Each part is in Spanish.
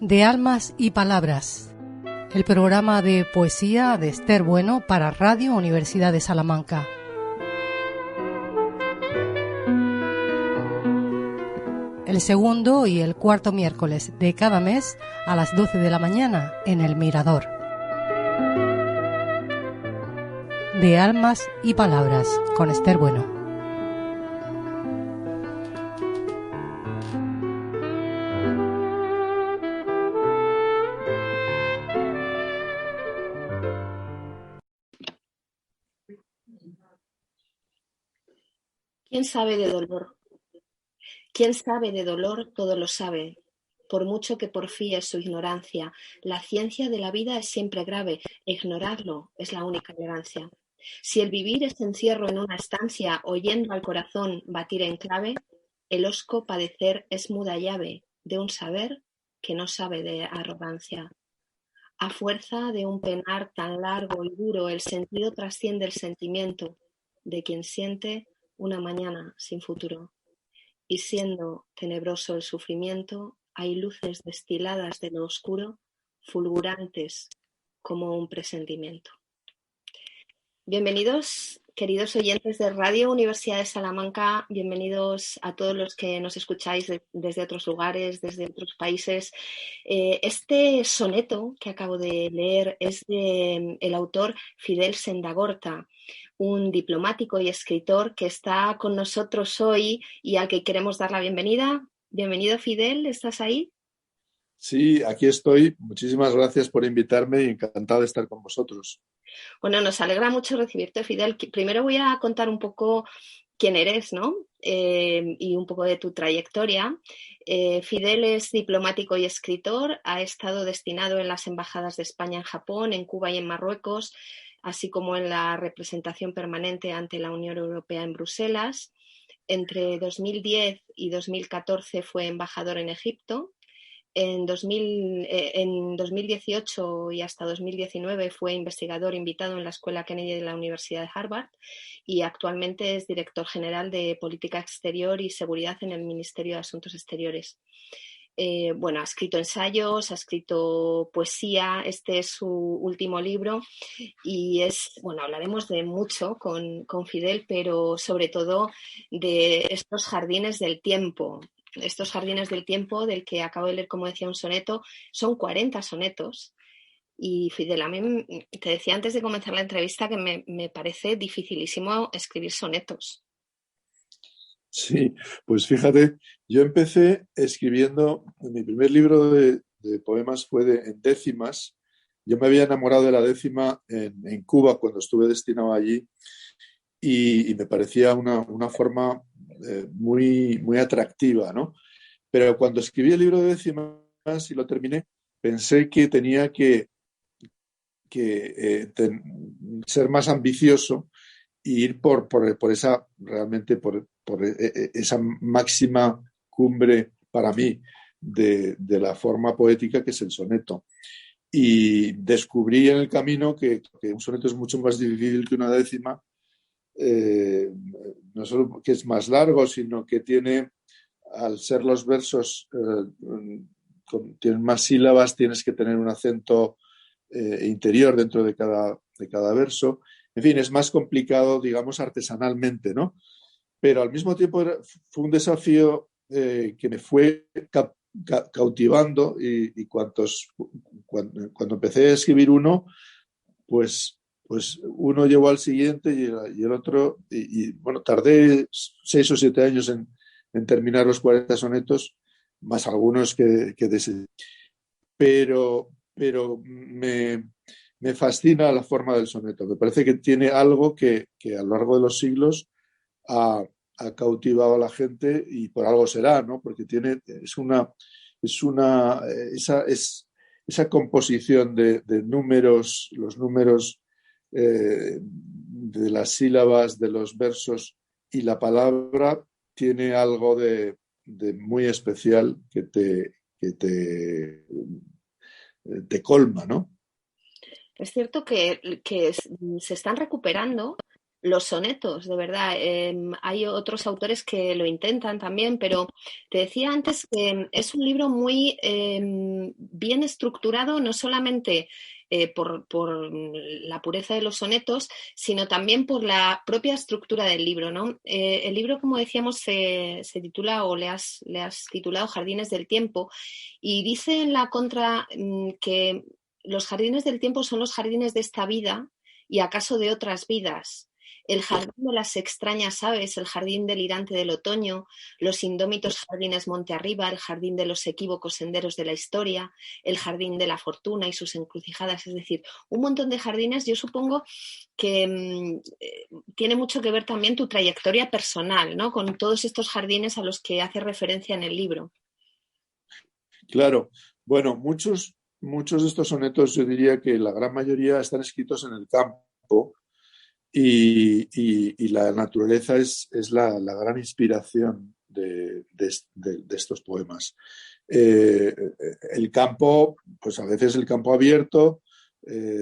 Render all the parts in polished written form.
de Almas y Palabras, el programa de poesía de Esther Bueno para Radio Universidad de Salamanca. El segundo y el cuarto miércoles de cada mes a las 12 de la mañana en El Mirador. De Almas y Palabras con Esther Bueno. ¿Quién sabe de dolor? ¿Quién sabe de dolor? Todo lo sabe, por mucho que porfíe su ignorancia. La ciencia de la vida es siempre grave, e ignorarlo es la única elegancia. Si el vivir es encierro en una estancia, oyendo al corazón batir en clave, el hosco padecer es muda llave de un saber que no sabe de arrogancia. A fuerza de un penar tan largo y duro, el sentido trasciende el sentimiento de quien siente una mañana sin futuro. Y siendo tenebroso el sufrimiento, hay luces destiladas de lo oscuro, fulgurantes como un presentimiento. Bienvenidos, queridos oyentes de Radio Universidad de Salamanca, bienvenidos a todos los que nos escucháis desde otros lugares, desde otros países. Este soneto que acabo de leer es del autor Fidel Sendagorta, un diplomático y escritor que está con nosotros hoy y al que queremos dar la bienvenida. Bienvenido, Fidel, ¿estás ahí? Sí, aquí estoy. Muchísimas gracias por invitarme y encantado de estar con vosotros. Bueno, nos alegra mucho recibirte, Fidel. Primero voy a contar un poco quién eres, ¿no? Y un poco de tu trayectoria. Fidel es diplomático y escritor, ha estado destinado en las embajadas de España en Japón, en Cuba y en Marruecos, así como en la representación permanente ante la Unión Europea en Bruselas. Entre 2010 y 2014 fue embajador en Egipto. En 2018 y hasta 2019 fue investigador invitado en la Escuela Kennedy de la Universidad de Harvard y actualmente es director general de Política Exterior y Seguridad en el Ministerio de Asuntos Exteriores. Ha escrito ensayos, ha escrito poesía, este es su último libro y hablaremos de mucho con Fidel, pero sobre todo de estos jardines del tiempo. Estos jardines del tiempo del que acabo de leer, como decía, un soneto, son 40 sonetos. Y Fidel, a mí te decía antes de comenzar la entrevista que me parece dificilísimo escribir sonetos. Sí, pues fíjate, yo empecé escribiendo, mi primer libro de poemas fue en décimas. Yo me había enamorado de la décima en Cuba cuando estuve destinado allí y me parecía una forma muy, muy atractiva, ¿no? Pero cuando escribí el libro de décimas y lo terminé, pensé que tenía que ser más ambicioso e ir por esa, realmente por esa máxima cumbre para mí de la forma poética que es el soneto. Y descubrí en el camino que un soneto es mucho más difícil que una décima, no solo que es más largo, sino que tiene, al ser los versos, tienen más sílabas, tienes que tener un acento interior dentro de cada verso. En fin, es más complicado, digamos, artesanalmente, ¿no? Pero al mismo tiempo fue un desafío que me fue cautivando y cuando empecé a escribir uno, pues uno llevó al siguiente y el otro, bueno, tardé 6 o 7 años en terminar los 40 sonetos, más algunos que decidí. Pero me fascina la forma del soneto. Me parece que tiene algo que a lo largo de los siglos ha cautivado a la gente y por algo será, ¿no? Porque esa composición de números, los números de las sílabas, de los versos y la palabra tiene algo de muy especial que te colma, ¿no? Es cierto que se están recuperando los sonetos, de verdad. Hay otros autores que lo intentan también, pero te decía antes que es un libro muy bien estructurado, no solamente por la pureza de los sonetos, sino también por la propia estructura del libro, ¿no? El libro, como decíamos, se titula, o le has titulado Jardines del Tiempo, y dice en la contra que los jardines del tiempo son los jardines de esta vida y acaso de otras vidas. El jardín de las extrañas aves, el jardín delirante del otoño, los indómitos jardines monte arriba, el jardín de los equívocos senderos de la historia, el jardín de la fortuna y sus encrucijadas, es decir, un montón de jardines. Yo supongo que tiene mucho que ver también tu trayectoria personal, ¿no? Con todos estos jardines a los que hace referencia en el libro. Claro, bueno, muchos de estos sonetos yo diría que la gran mayoría están escritos en el campo y la naturaleza es la gran inspiración de estos poemas. El campo, pues a veces el campo abierto,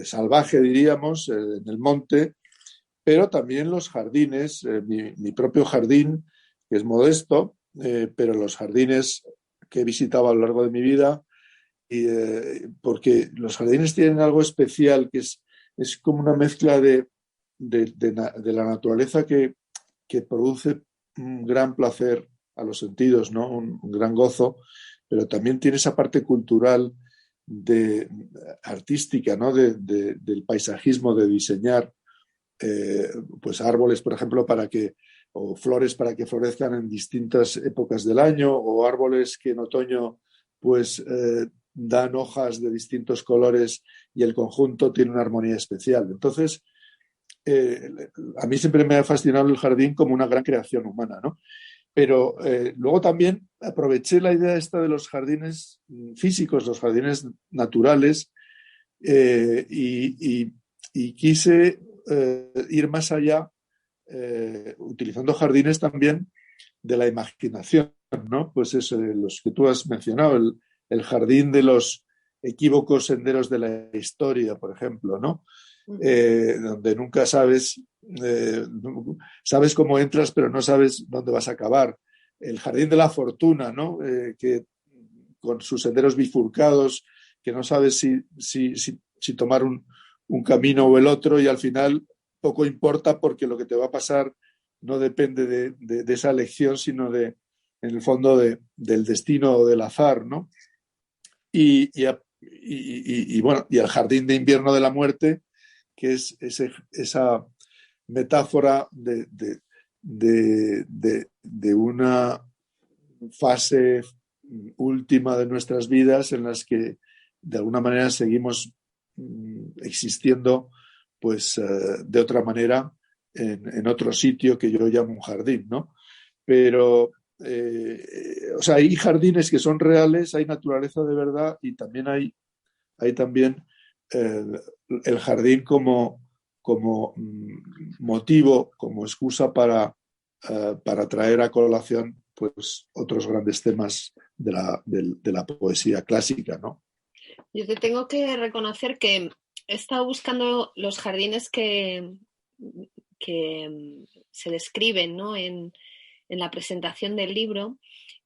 salvaje diríamos, en el monte, pero también los jardines, mi propio jardín, que es modesto, pero los jardines que he visitado a lo largo de mi vida, porque los jardines tienen algo especial, que es como una mezcla de la naturaleza que produce un gran placer a los sentidos, ¿no? Un gran gozo, pero también tiene esa parte cultural, artística, ¿no? Del paisajismo, de diseñar pues árboles, por ejemplo, o flores para que florezcan en distintas épocas del año, o árboles que en otoño pues dan hojas de distintos colores y el conjunto tiene una armonía especial. Entonces, a mí siempre me ha fascinado el jardín como una gran creación humana, ¿no? Pero luego también aproveché la idea esta de los jardines físicos, los jardines naturales, y quise ir más allá, utilizando jardines también de la imaginación, ¿no? Pues eso, los que tú has mencionado, el jardín de los equívocos senderos de la historia, por ejemplo, ¿no? Donde nunca sabes cómo entras, pero no sabes dónde vas a acabar. El jardín de la fortuna, ¿no? Que con sus senderos bifurcados, que no sabes si tomar un camino o el otro, y al final poco importa porque lo que te va a pasar no depende de esa elección, sino en el fondo del destino o del azar, ¿no? Bueno, y el jardín de invierno de la muerte, que es esa metáfora de una fase última de nuestras vidas en las que de alguna manera seguimos existiendo pues de otra manera en otro sitio que yo llamo un jardín, ¿no? Pero o sea, hay jardines que son reales, hay naturaleza de verdad, y también hay también eh, el jardín como motivo, como excusa para traer a colación pues otros grandes temas de la poesía clásica, ¿no? Yo te tengo que reconocer que he estado buscando los jardines que se describen, ¿no? En la presentación del libro,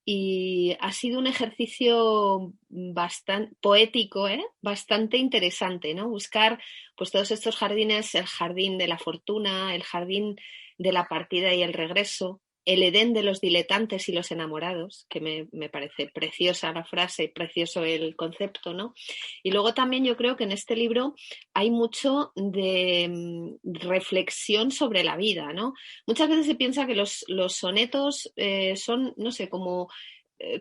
y ha sido un ejercicio bastante poético, bastante interesante, ¿no? Buscar pues todos estos jardines, el jardín de la fortuna, el jardín de la partida y el regreso, el Edén de los diletantes y los enamorados, que me parece preciosa la frase, precioso el concepto, ¿no? Y luego también yo creo que en este libro hay mucho de reflexión sobre la vida, ¿no? Muchas veces se piensa que los sonetos son, no sé, como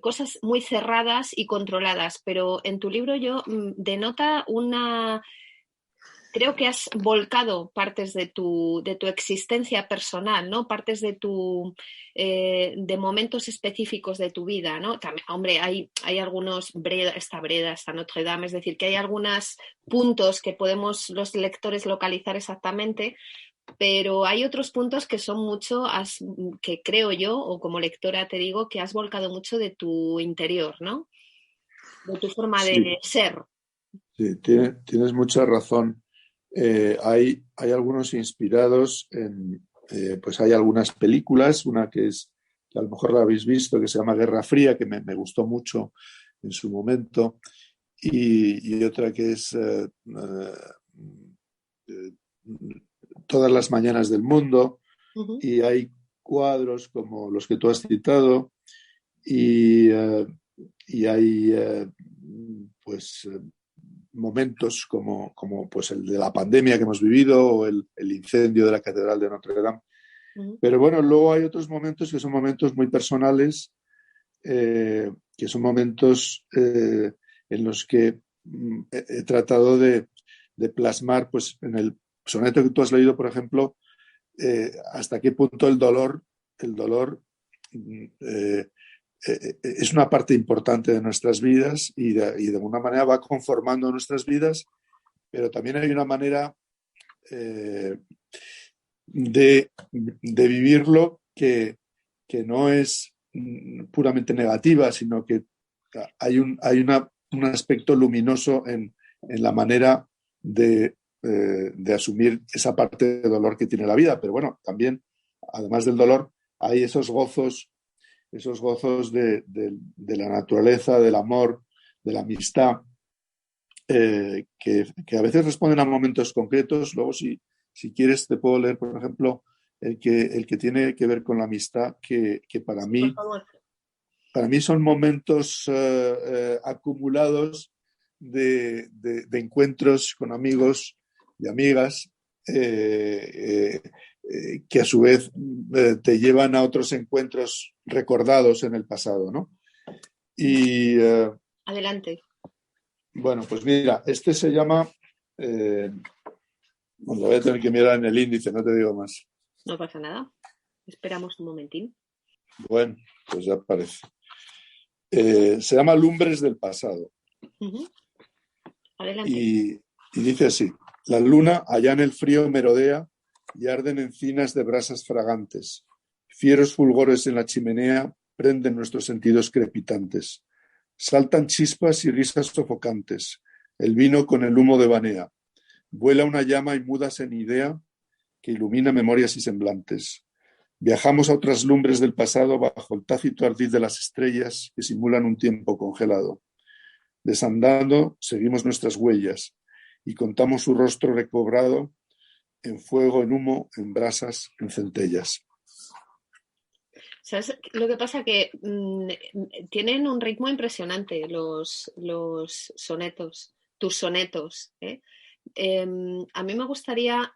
cosas muy cerradas y controladas, pero en tu libro yo denota una... Creo que has volcado partes de tu existencia personal, ¿no? Partes de momentos específicos de tu vida, ¿no? También, hombre, hay algunos, esta Breda, esta Notre Dame, es decir, que hay algunos puntos que podemos los lectores localizar exactamente, pero hay otros puntos que son mucho, que creo yo, o como lectora te digo, que has volcado mucho de tu interior, ¿no? De tu forma Sí, de ser. sí, tienes mucha razón. Hay algunos inspirados en, pues hay algunas películas, una que a lo mejor la habéis visto, que se llama Guerra Fría, que me gustó mucho en su momento, y otra que es eh, Todas las mañanas del mundo, Ujú. y hay cuadros como los que tú has citado, y, y hay pues momentos como pues el de la pandemia que hemos vivido o el incendio de la Catedral de Notre Dame. Ujú. Pero bueno, luego hay otros momentos que son momentos muy personales, que son momentos en los que he tratado de plasmar, pues en el soneto que tú has leído, por ejemplo, hasta qué punto el dolor es una parte importante de nuestras vidas y de alguna manera va conformando nuestras vidas, pero también hay una manera eh, de vivirlo que no es puramente negativa, sino que hay un aspecto luminoso en la manera de asumir esa parte de dolor que tiene la vida. Pero bueno, también, además del dolor, hay esos gozos de la naturaleza, del amor, de la amistad, que a veces responden a momentos concretos. Luego, si quieres, te puedo leer, por ejemplo, el que tiene que ver con la amistad, que Sí, por favor. para mí son momentos acumulados de encuentros con amigos y amigas, que a su vez te llevan a otros encuentros recordados en el pasado, ¿no? Y Adelante. bueno, pues mira, este se llama, bueno, lo voy a tener que mirar en el índice, no te digo más. No pasa nada. Esperamos un momentín. Bueno, pues ya aparece. Se llama Lumbres del pasado. Ujú. Adelante. Y dice así: la luna allá en el frío merodea y arden encinas de brasas fragantes. Fieros fulgores en la chimenea prenden nuestros sentidos crepitantes. Saltan chispas y risas sofocantes. El vino con el humo devanea. Vuela una llama y muda sin idea que ilumina memorias y semblantes. Viajamos a otras lumbres del pasado bajo el tácito ardid de las estrellas que simulan un tiempo congelado. Desandando, seguimos nuestras huellas y contamos su rostro recobrado en fuego, en humo, en brasas, en centellas. ¿Sabes? Lo que pasa que tienen un ritmo impresionante los sonetos, tus sonetos, ¿eh? A mí me gustaría,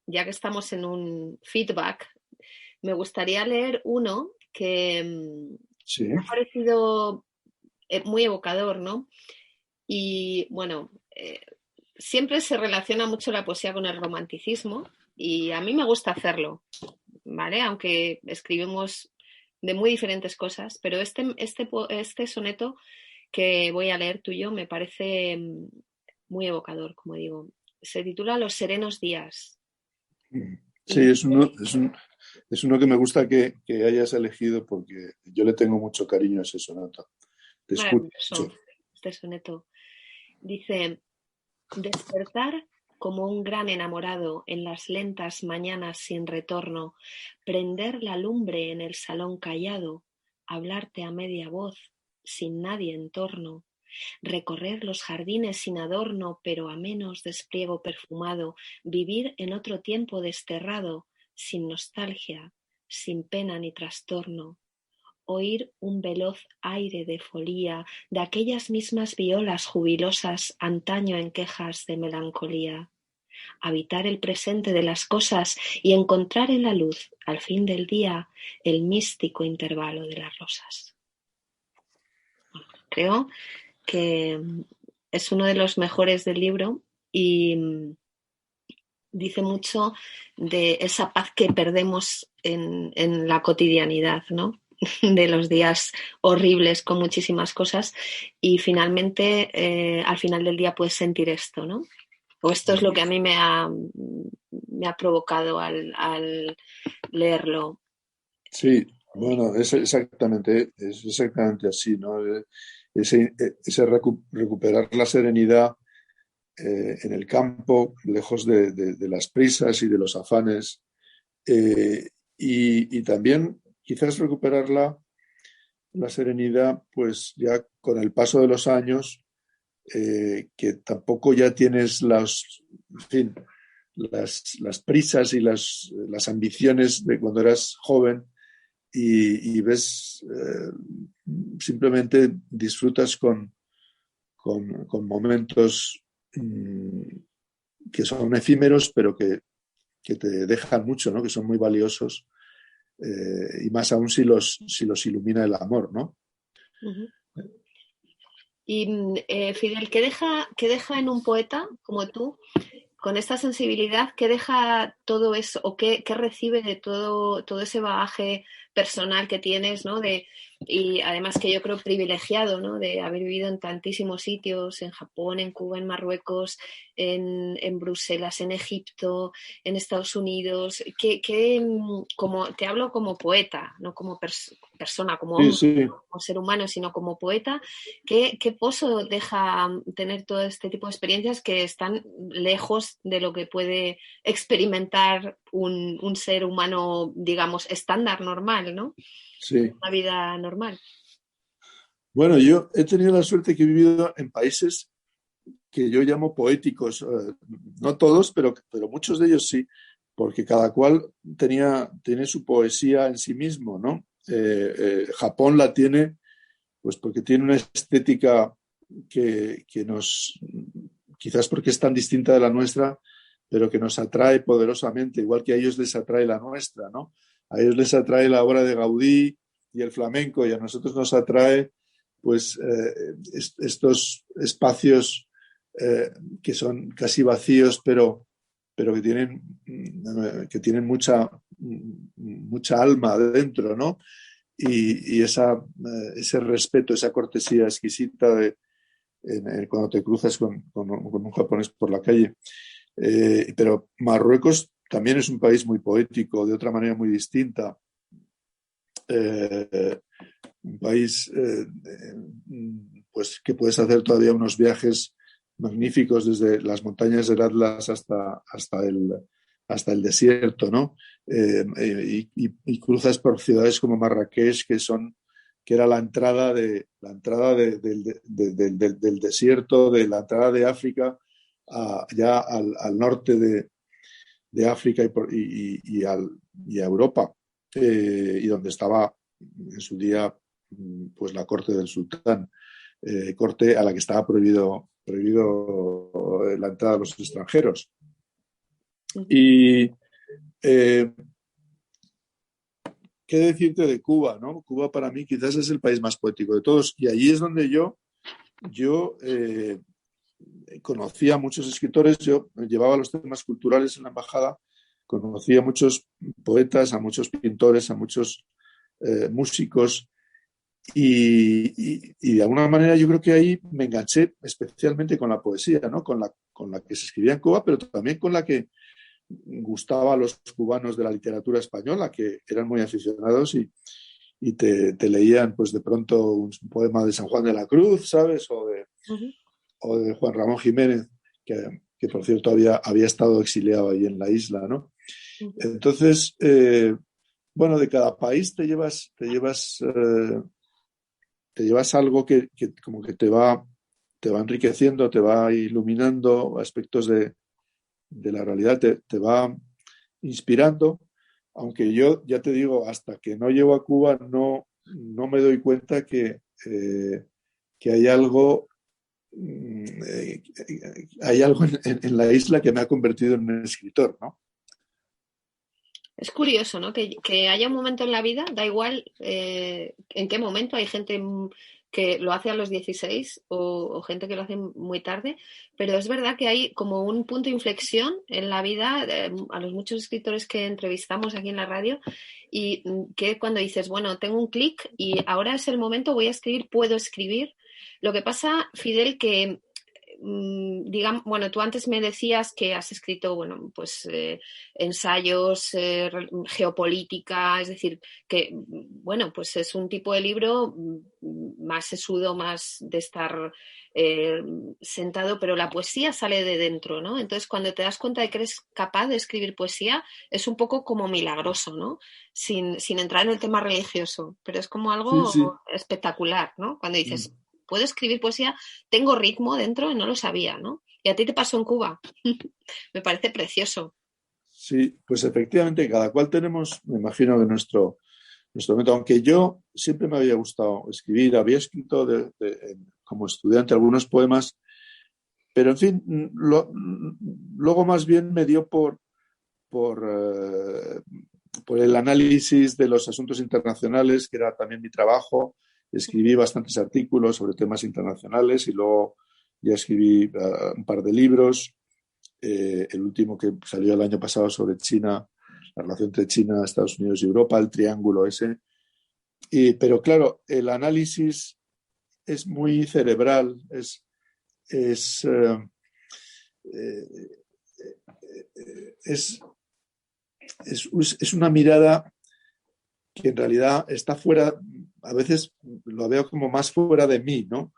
ya que estamos en un feedback, me gustaría leer uno que Sí. me ha parecido muy evocador, ¿no? Y bueno, siempre se relaciona mucho la poesía con el romanticismo y a mí me gusta hacerlo, ¿vale? Aunque escribimos de muy diferentes cosas, pero este soneto que voy a leer tuyo me parece muy evocador, como digo. Se titula Los serenos días. Sí, Y es uno que me gusta que hayas elegido porque yo le tengo mucho cariño a ese sonato. Te escucho. maravilloso este soneto. Dice, despertar como un gran enamorado en las lentas mañanas sin retorno, prender la lumbre en el salón callado, hablarte a media voz, sin nadie en torno, recorrer los jardines sin adorno, pero a menos despliego perfumado, vivir en otro tiempo desterrado, sin nostalgia, sin pena ni trastorno, oír un veloz aire de folía de aquellas mismas violas jubilosas antaño en quejas de melancolía, habitar el presente de las cosas y encontrar en la luz, al fin del día, el místico intervalo de las rosas. Creo que es uno de los mejores del libro y dice mucho de esa paz que perdemos en la cotidianidad, ¿no? De los días horribles con muchísimas cosas y finalmente al final del día puedes sentir esto, ¿no? O esto es lo que a mí me ha provocado al leerlo. Sí, bueno, es exactamente así, ¿no? Ese recuperar la serenidad en el campo, lejos de las prisas y de los afanes, y también quizás recuperar la serenidad, pues ya con el paso de los años, que tampoco ya tienes en fin, las prisas y las ambiciones de cuando eras joven y ves, simplemente disfrutas con momentos que son efímeros, pero que te dejan mucho, ¿no? Que son muy valiosos, y más aún si los ilumina el amor, ¿no? Uh-huh. Y Fidel, qué deja en un poeta como tú, con esta sensibilidad, qué deja todo eso, o qué recibe de todo ese bagaje personal que tienes, ¿no? Y además que yo creo privilegiado, ¿no? De haber vivido en tantísimos sitios, en Japón, en Cuba, en Marruecos, en Bruselas, en Egipto, en Estados Unidos. Como, te hablo como poeta, no como persona, como Sí, hombre, sí. como ser humano, sino como poeta. ¿Qué pozo deja tener todo este tipo de experiencias que están lejos de lo que puede experimentar un ser humano, digamos, estándar, normal, ¿no? Sí. Una vida normal. Bueno, yo he tenido la suerte que he vivido en países que yo llamo poéticos, no todos, pero muchos de ellos sí, porque cada cual tiene su poesía en sí mismo, ¿no? Japón la tiene, pues porque tiene una estética que nos, quizás porque es tan distinta de la nuestra, pero que nos atrae poderosamente, igual que a ellos les atrae la nuestra, ¿no? A ellos les atrae la obra de Gaudí y el flamenco, y a nosotros nos atrae, pues, estos espacios, que son casi vacíos, pero que tienen mucha alma dentro, ¿no? Y ese respeto, esa cortesía exquisita cuando te cruzas con un japonés por la calle. Pero Marruecos también es un país muy poético, de otra manera muy distinta. Un país, pues que puedes hacer todavía unos viajes magníficos desde las montañas del Atlas hasta el desierto, ¿no? Y cruzas por ciudades como Marrakech, que era la entrada del desierto, de la entrada de África, ya al norte de África y a Europa, y donde estaba en su día, pues la corte del sultán, corte a la que estaba prohibido la entrada de los extranjeros. Y qué decirte de Cuba, ¿no? Cuba para mí quizás es el país más poético de todos, y allí es donde yo conocía a muchos escritores, yo llevaba los temas culturales en la embajada, conocía a muchos poetas, a muchos pintores, a muchos músicos, y de alguna manera yo creo que ahí me enganché especialmente con la poesía, ¿no? Con la que se escribía en Cuba, pero también con la que gustaba a los cubanos de la literatura española, que eran muy aficionados y te leían pues de pronto un poema de San Juan de la Cruz, ¿sabes? O de Juan Ramón Jiménez, que por cierto había estado exiliado ahí en la isla, ¿no? Entonces, bueno, de cada país te llevas algo que como que te va enriqueciendo, te va iluminando aspectos de la realidad, te va inspirando, aunque yo ya te digo, hasta que no llego a Cuba no me doy cuenta que hay algo en la isla que me ha convertido en un escritor, ¿no? Es curioso, ¿no? Que haya un momento en la vida, da igual en qué momento, hay gente que lo hace a los 16 o gente que lo hace muy tarde, pero es verdad que hay como un punto de inflexión en la vida, a los muchos escritores que entrevistamos aquí en la radio, y que cuando dices, bueno, tengo un clic y ahora es el momento, voy a escribir, puedo escribir. Lo que pasa, Fidel, que digamos, bueno, tú antes me decías que has escrito, bueno, pues ensayos, geopolítica, es decir, que, bueno, pues es un tipo de libro más sesudo, más de estar sentado, pero la poesía sale de dentro, ¿no? Entonces, cuando te das cuenta de que eres capaz de escribir poesía, es un poco como milagroso, ¿no? Sin entrar en el tema religioso, pero es como Sí, algo sí. espectacular, ¿no? Cuando Mm. dices, puedo escribir poesía, tengo ritmo dentro y no lo sabía, ¿no? Y a ti te pasó en Cuba. Me parece precioso. Sí, pues efectivamente, cada cual tenemos, me imagino, que nuestro método. Aunque yo siempre me había gustado escribir, había escrito como estudiante algunos poemas, pero en fin, luego más bien me dio por, eh, por el análisis de los asuntos internacionales, que era también mi trabajo. Escribí bastantes artículos sobre temas internacionales y luego ya escribí un par de libros. El último que salió el año pasado sobre China, la relación entre China, Estados Unidos y Europa, el triángulo ese. Pero claro, el análisis es muy cerebral, es, eh, eh, es, es una mirada que en realidad está fuera, a veces lo veo como más fuera de mí, ¿no?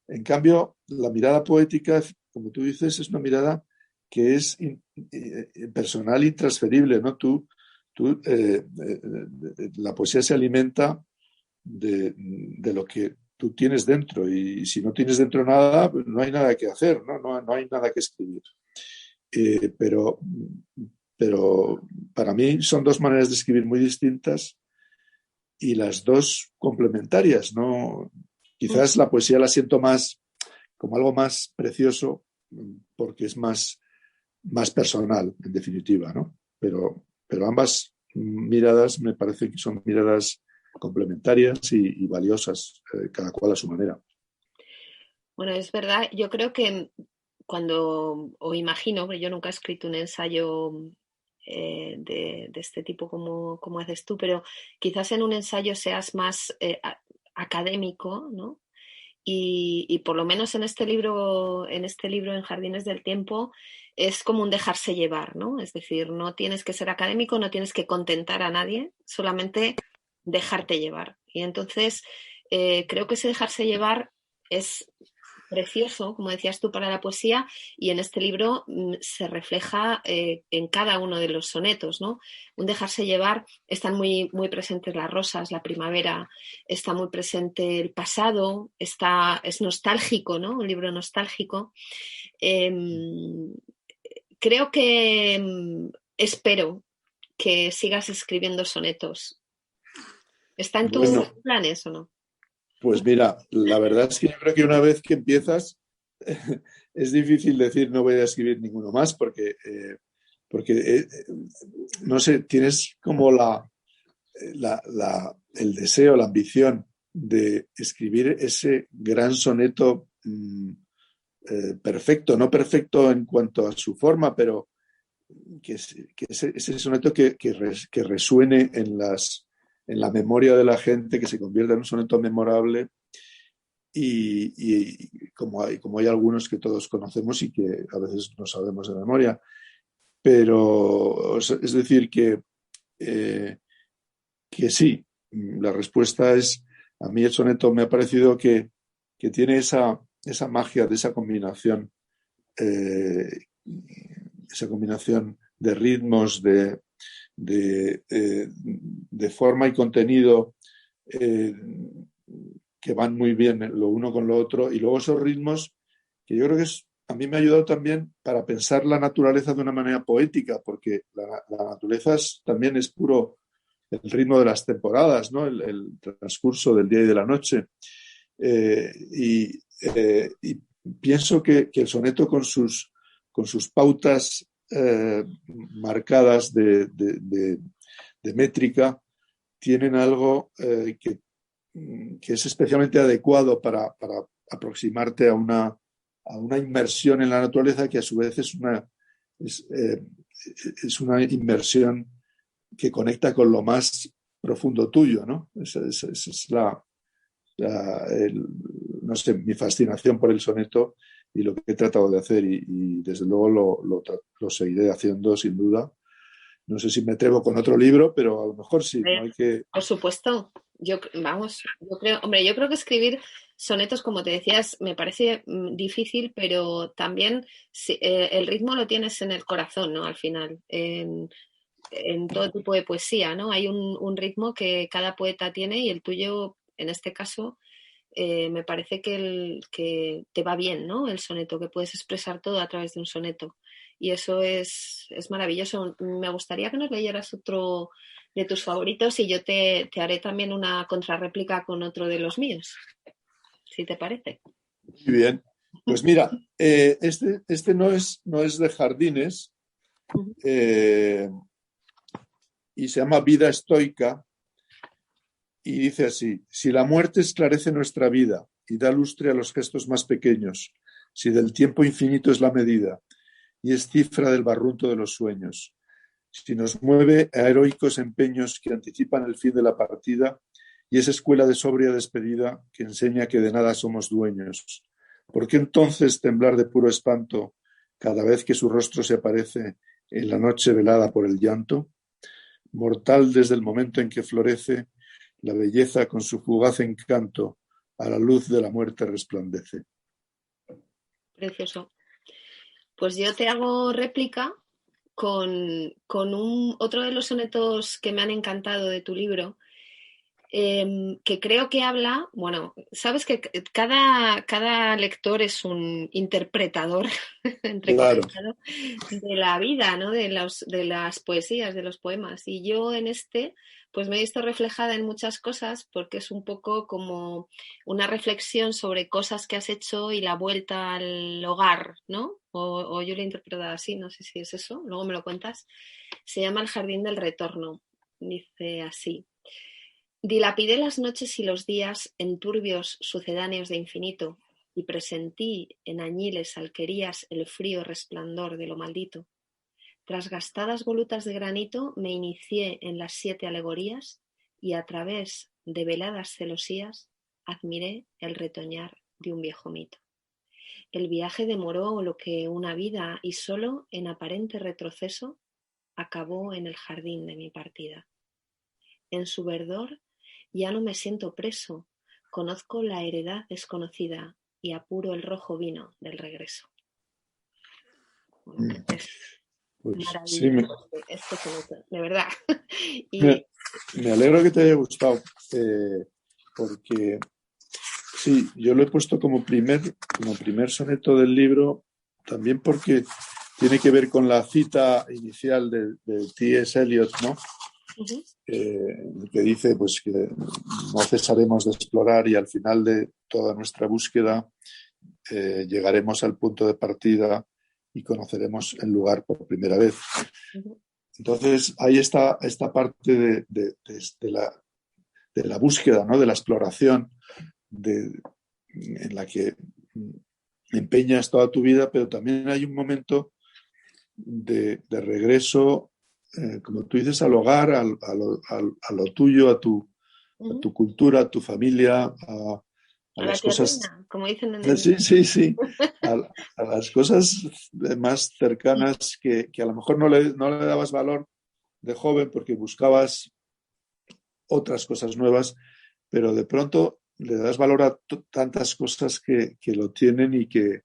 En cambio, la mirada poética, como tú dices, es una mirada que es personal, intransferible, ¿no? La poesía se alimenta de lo que tú tienes dentro y si no tienes dentro nada, pues no hay nada que hacer, ¿no? No hay nada que escribir. Eh, pero, pero para mí son dos maneras de escribir muy distintas y las dos complementarias, ¿no? Quizás la poesía la siento más como algo más precioso porque es más personal, en definitiva, ¿no? Pero ambas miradas me parece que son miradas complementarias y valiosas, cada cual a su manera. Bueno, es verdad, yo creo que cuando, o imagino, porque yo nunca he escrito un ensayo de este tipo como haces tú, pero quizás en un ensayo seas más académico, ¿no? Y por lo menos en este libro, en Jardines del Tiempo, es como un dejarse llevar, ¿no? Es decir, no tienes que ser académico, no tienes que contentar a nadie, solamente dejarte llevar. Y entonces creo que ese dejarse llevar es precioso, como decías tú, para la poesía, y en este libro se refleja en cada uno de los sonetos, ¿no? Un dejarse llevar, están muy presentes las rosas, la primavera, está muy presente el pasado, es nostálgico, ¿no? Un libro nostálgico. Eh, creo que espero que sigas escribiendo sonetos. ¿Está en tus Bueno, planes o no? pues mira, la verdad es que yo creo que una vez que empiezas es difícil decir no voy a escribir ninguno más porque no sé, tienes como el deseo, la ambición de escribir ese gran soneto perfecto, no perfecto en cuanto a su forma, pero que ese soneto que resuene en la memoria de la gente, que se convierta en un soneto memorable y como hay algunos que todos conocemos y que a veces no sabemos de memoria. Pero es decir, eh, que sí, la respuesta es, a mí el soneto me ha parecido que tiene esa magia de eh, esa combinación de ritmos, de forma y contenido eh, que van muy bien lo uno con lo otro, y luego esos ritmos que yo creo que a mí me ha ayudado también para pensar la naturaleza de una manera poética, porque la naturaleza también es puro el ritmo de las temporadas, ¿no? El transcurso del día y de la noche. Y pienso que el soneto con sus pautas marcadas de métrica tienen algo que es especialmente adecuado para aproximarte a una inmersión en la naturaleza que a su vez es, eh, es una inmersión que conecta con lo más profundo tuyo, ¿no? Esa es no sé, mi fascinación por el soneto y lo que he tratado de hacer y desde luego lo seguiré haciendo sin duda. No sé si me atrevo con otro libro, pero a lo mejor sí, ¿no? Hay que... Por supuesto, yo creo que escribir sonetos, como te decías, me parece difícil, pero también el ritmo lo tienes en el corazón, ¿no? Al final, en todo tipo de poesía, ¿no? Hay un ritmo que cada poeta tiene y el tuyo, en este caso, me parece que te va bien, ¿no? El soneto, que puedes expresar todo a través de un soneto. Y eso es maravilloso. Me gustaría que nos leyeras otro de tus favoritos y yo te haré también una contrarréplica con otro de los míos, si te parece. Muy bien. Pues mira, este no es de Jardines y se llama Vida Estoica y dice así: si la muerte esclarece nuestra vida y da lustre a los gestos más pequeños, si del tiempo infinito es la medida y es cifra del barrunto de los sueños, si nos mueve a heroicos empeños que anticipan el fin de la partida y es escuela de sobria despedida que enseña que de nada somos dueños, ¿por qué entonces temblar de puro espanto cada vez que su rostro se aparece en la noche velada por el llanto? Mortal desde el momento en que florece, la belleza con su fugaz encanto a la luz de la muerte resplandece. Precioso. Pues yo te hago réplica con otro de los sonetos que me han encantado de tu libro, que creo que habla, bueno, sabes que cada lector es un interpretador, entre Claro. comillas, de la vida, ¿no? De las poesías, de los poemas. Y yo en pues me he visto reflejada en muchas cosas porque es un poco como una reflexión sobre cosas que has hecho y la vuelta al hogar, ¿no? O yo lo he interpretado así, no sé si es eso, luego me lo cuentas. Se llama El jardín del retorno. Dice así: dilapidé las noches y los días en turbios sucedáneos de infinito, y presentí en añiles alquerías el frío resplandor de lo maldito. Tras gastadas volutas de granito me inicié en las 7 alegorías, y a través de veladas celosías admiré el retoñar de un viejo mito. El viaje demoró lo que una vida, y solo en aparente retroceso acabó en el jardín de mi partida. En su verdor ya no me siento preso, conozco la heredad desconocida y apuro el rojo vino del regreso. Es Pues sí, maravilloso este soneto, de verdad. Y me alegro que te haya gustado, porque sí, yo lo he puesto como primer soneto del libro, también porque tiene que ver con la cita inicial de T.S. Eliot, ¿no? Que dice pues que no cesaremos de explorar y al final de toda nuestra búsqueda llegaremos al punto de partida y conoceremos el lugar por primera vez. Entonces, ahí está esta parte de la búsqueda, ¿no? De la exploración, en la que empeñas toda tu vida, pero también hay un momento de regreso, como tú dices, al hogar, a lo tuyo, a tu cultura, a tu familia, a las cosas. Tierrina, como dicen en el... Sí. A las cosas más cercanas que a lo mejor no le dabas valor de joven porque buscabas otras cosas nuevas, pero de pronto le das valor a tantas cosas que lo tienen y que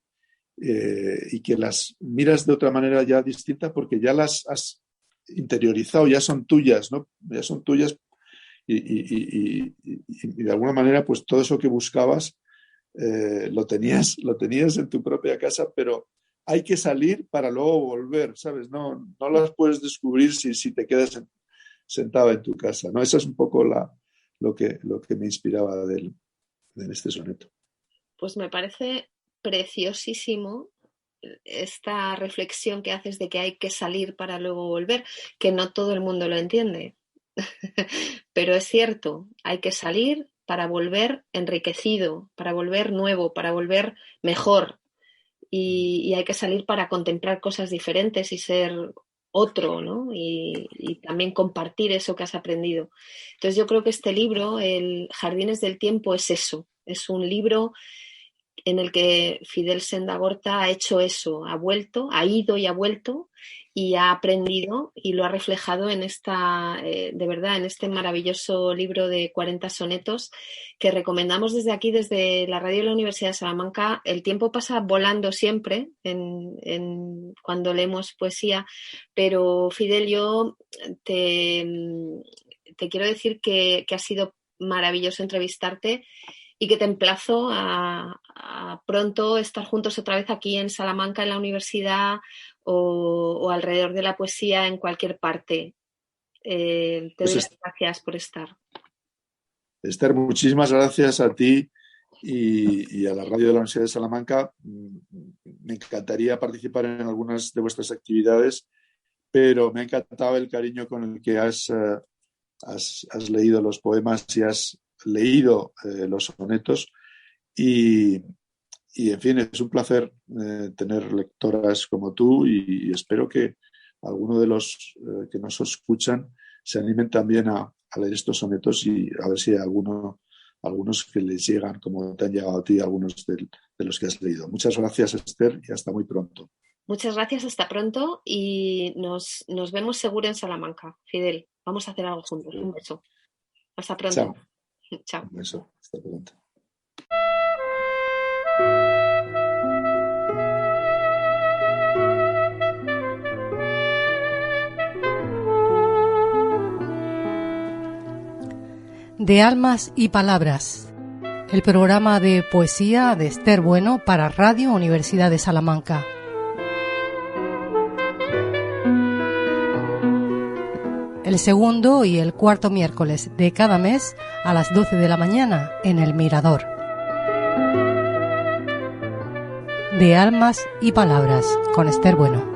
las miras de otra manera ya distinta porque ya las has interiorizado, ya son tuyas, ¿no? Ya son tuyas y de alguna manera pues todo eso que buscabas lo tenías en tu propia casa, pero hay que salir para luego volver, ¿sabes? No las puedes descubrir si te quedas sentado en tu casa, ¿no? Eso es un poco lo que me inspiraba en este soneto. Pues me parece preciosísimo esta reflexión que haces de que hay que salir para luego volver, que no todo el mundo lo entiende. Pero es cierto, hay que salir para volver enriquecido, para volver nuevo, para volver mejor. Y hay que salir para contemplar cosas diferentes y ser otro, ¿no? Y también compartir eso que has aprendido. Entonces yo creo que este libro, El Jardines del Tiempo, es eso. Es un libro en el que Fidel Sendagorta ha hecho eso, ha vuelto, ha ido y ha vuelto y ha aprendido y lo ha reflejado en de verdad, en este maravilloso libro de 40 sonetos que recomendamos desde aquí, desde la radio de la Universidad de Salamanca. El tiempo pasa volando siempre cuando leemos poesía, pero Fidel, yo te quiero decir que ha sido maravilloso entrevistarte y que te emplazo a pronto estar juntos otra vez aquí en Salamanca, en la universidad o alrededor de la poesía en cualquier parte. Te doy las gracias por estar. Esther, muchísimas gracias a ti y a la radio de la Universidad de Salamanca. Me encantaría participar en algunas de vuestras actividades, pero me ha encantado el cariño con el que has leído los poemas y has leído los sonetos y en fin, es un placer tener lectoras como tú y espero que alguno de los que nos escuchan se animen también a leer estos sonetos y a ver si hay algunos que les llegan como te han llegado a ti, algunos de los que has leído. Muchas gracias, Esther, y hasta muy pronto. Muchas gracias, hasta pronto y nos vemos seguro en Salamanca. Fidel, vamos a hacer algo juntos. Un beso. Hasta pronto. Chao. Chao. Un beso. Hasta pronto. De almas y palabras, el programa de poesía de Esther Bueno para Radio Universidad de Salamanca. El segundo y el cuarto miércoles de cada mes a las 12 de la mañana en El Mirador. De almas y palabras con Esther Bueno.